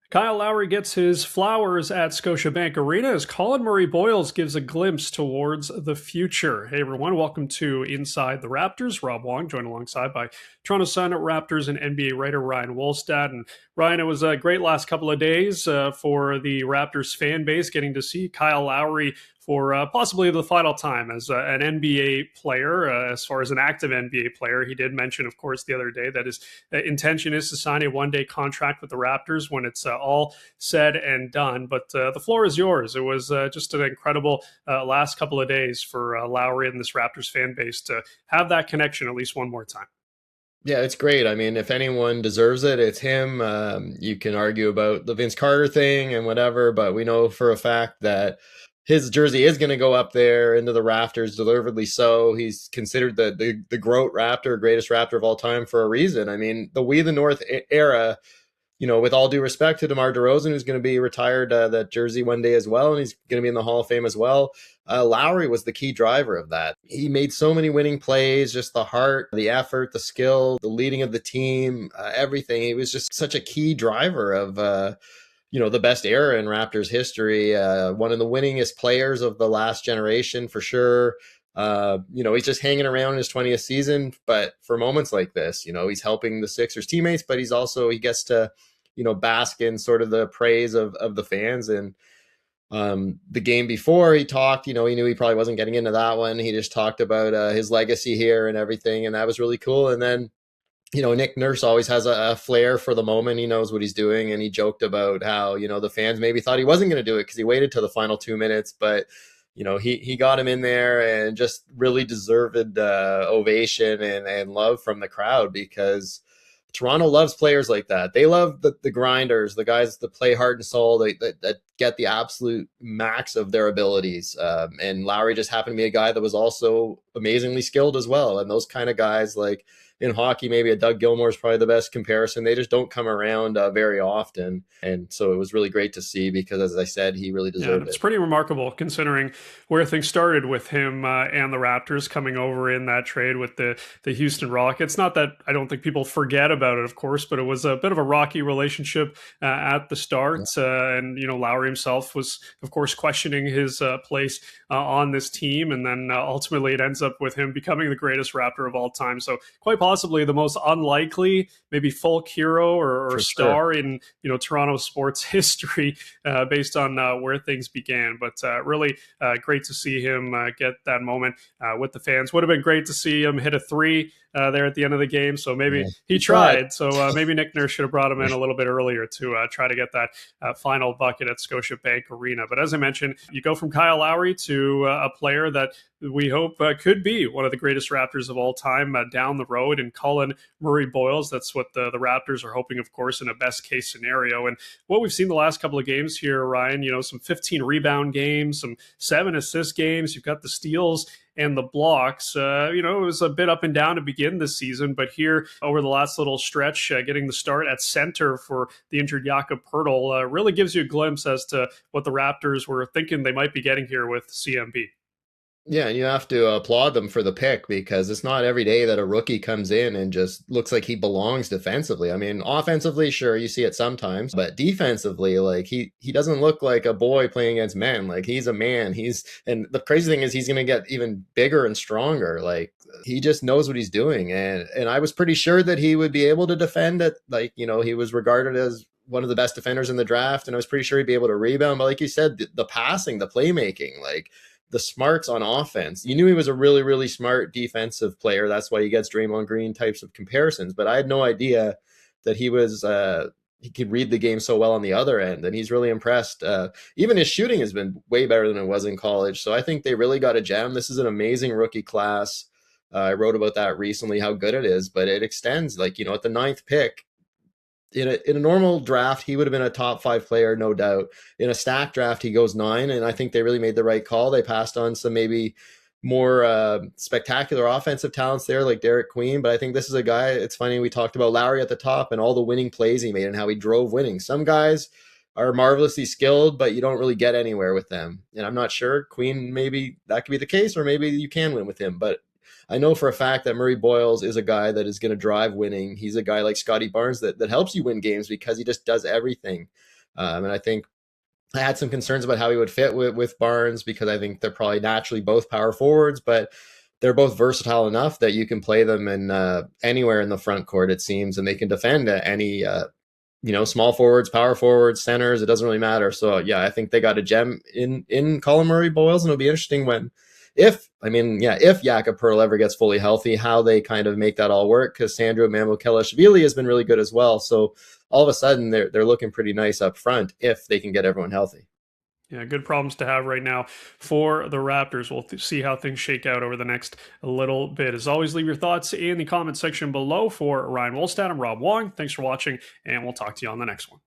Kyle Lowry gets his flowers at Scotiabank Arena as Collin Murray-Boyles gives a glimpse towards the future. Hey everyone, welcome to Inside The Raptors. Rob Wong, joined alongside by Toronto Sun Raptors and NBA writer Ryan Wolstat. And Ryan, it was a great last couple of days for the Raptors fan base, getting to see Kyle Lowry for possibly the final time as an NBA player, as far as an active NBA player. He did mention, of course, the other day that his intention is to sign a one-day contract with the Raptors when it's all said and done. But the floor is yours. It was just an incredible last couple of days for Lowry and this Raptors fan base to have that connection at least one more time. Yeah, it's great. I mean, if anyone deserves it, it's him. You can argue about the Vince Carter thing and whatever, but we know for a fact that his jersey is going to go up there into the rafters, deservedly so. He's considered the GOAT Raptor, greatest Raptor of all time, for a reason. I mean, the We the North era, with all due respect to DeMar DeRozan, who's going to be retired that jersey one day as well, and he's going to be in the Hall of Fame as well. Lowry was the key driver of that. He made so many winning plays, just the heart, the effort, the skill, the leading of the team, everything. He was just such a key driver of, the best era in Raptors history. One of the winningest players of the last generation, for sure. He's just hanging around in his 20th season, but for moments like this, he's helping the Sixers teammates, but he gets to, bask in sort of the praise of the fans. And the game before he talked, he knew he probably wasn't getting into that one. He just talked about his legacy here and everything. And that was really cool. And then, Nick Nurse always has a flair for the moment. He knows what he's doing. And he joked about how, the fans maybe thought he wasn't going to do it because he waited till the final 2 minutes, but he got him in there and just really deserved ovation and love from the crowd, because Toronto loves players like that. They love the grinders, the guys that play heart and soul, that get the absolute max of their abilities. And Lowry just happened to be a guy that was also amazingly skilled as well. And those kind of guys, like in hockey, maybe a Doug Gilmour is probably the best comparison. They just don't come around very often. And so it was really great to see, because as I said, he really Yeah, deserved it's it. pretty remarkable considering where things started with him and the Raptors coming over in that trade with the Houston Rockets. Not that I don't think people forget about it, of course, but it was a bit of a rocky relationship at the Yeah. start. And, Lowry himself was, of course, questioning his place on this team. And then ultimately it ends up with him becoming the greatest Raptor of all time. So quite possibly the most unlikely, maybe folk hero or For sure. star in, Toronto sports history based on where things began. But really great to see him get that moment with the fans. Would have been great to see him hit a three there at the end of the game. So maybe Yeah. he He tried. tried. So maybe Nick Nurse should have brought him in a little bit earlier to try to get that final bucket at Scotiabank Arena. But as I mentioned, you go from Kyle Lowry to a player that we hope could be one of the greatest Raptors of all time down the road, and Collin Murray-Boyles. That's what the Raptors are hoping, of course, in a best case scenario. And what we've seen the last couple of games here, Ryan, some 15 rebound games, some 7 assist games. You've got the steals and the blocks. It was a bit up and down to begin this season, but here over the last little stretch, getting the start at center for the injured Jakob Poeltl really gives you a glimpse as to what the Raptors were thinking they might be getting here with CMB. Yeah, and you have to applaud them for the pick, because it's not every day that a rookie comes in and just looks like he belongs defensively. I mean, offensively, sure, you see it sometimes, but defensively, like he doesn't look like a boy playing against men. Like, he's a man. And the crazy thing is he's going to get even bigger and stronger. Like, he just knows what he's doing. And I was pretty sure that he would be able to defend it. Like, he was regarded as one of the best defenders in the draft, and I was pretty sure he'd be able to rebound. But like you said, the passing, the playmaking, like the smarts on offense. You knew he was a really, really smart defensive player. That's why he gets Draymond Green types of comparisons. But I had no idea that he could read the game so well on the other end, and he's really impressed. Even his shooting has been way better than it was in college. So I think they really got a gem. This is an amazing rookie class. I wrote about that recently, how good it is, but it extends. Like, at the ninth pick, in a normal draft, he would have been a top 5 player, no doubt. In a stack draft, he goes 9, and I think they really made the right call. They passed on some maybe more spectacular offensive talents there, like Derek Queen, but I think this is a guy. It's funny, we talked about Lowry at the top and all the winning plays he made and how he drove winning. Some guys are marvelously skilled, but you don't really get anywhere with them. And I'm not sure Queen, maybe that could be the case, or maybe you can win with him, but I know for a fact that Murray-Boyles is a guy that is going to drive winning. He's a guy like Scotty Barnes that helps you win games, because he just does everything. And I think I had some concerns about how he would fit with Barnes, because I think they're probably naturally both power forwards, but they're both versatile enough that you can play them in anywhere in the front court, it seems, and they can defend any small forwards, power forwards, centers. It doesn't really matter. So yeah, I think they got a gem in Collin Murray-Boyles, and it'll be interesting if Jakob Perl ever gets fully healthy, how they kind of make that all work, because Sandro Mamukelashvili has been really good as well. So all of a sudden they're looking pretty nice up front if they can get everyone healthy. Yeah, good problems to have right now for the Raptors. We'll see how things shake out over the next little bit. As always, leave your thoughts in the comment section below. For Ryan Wolstat, I'm Rob Wong. Thanks for watching, and we'll talk to you on the next one.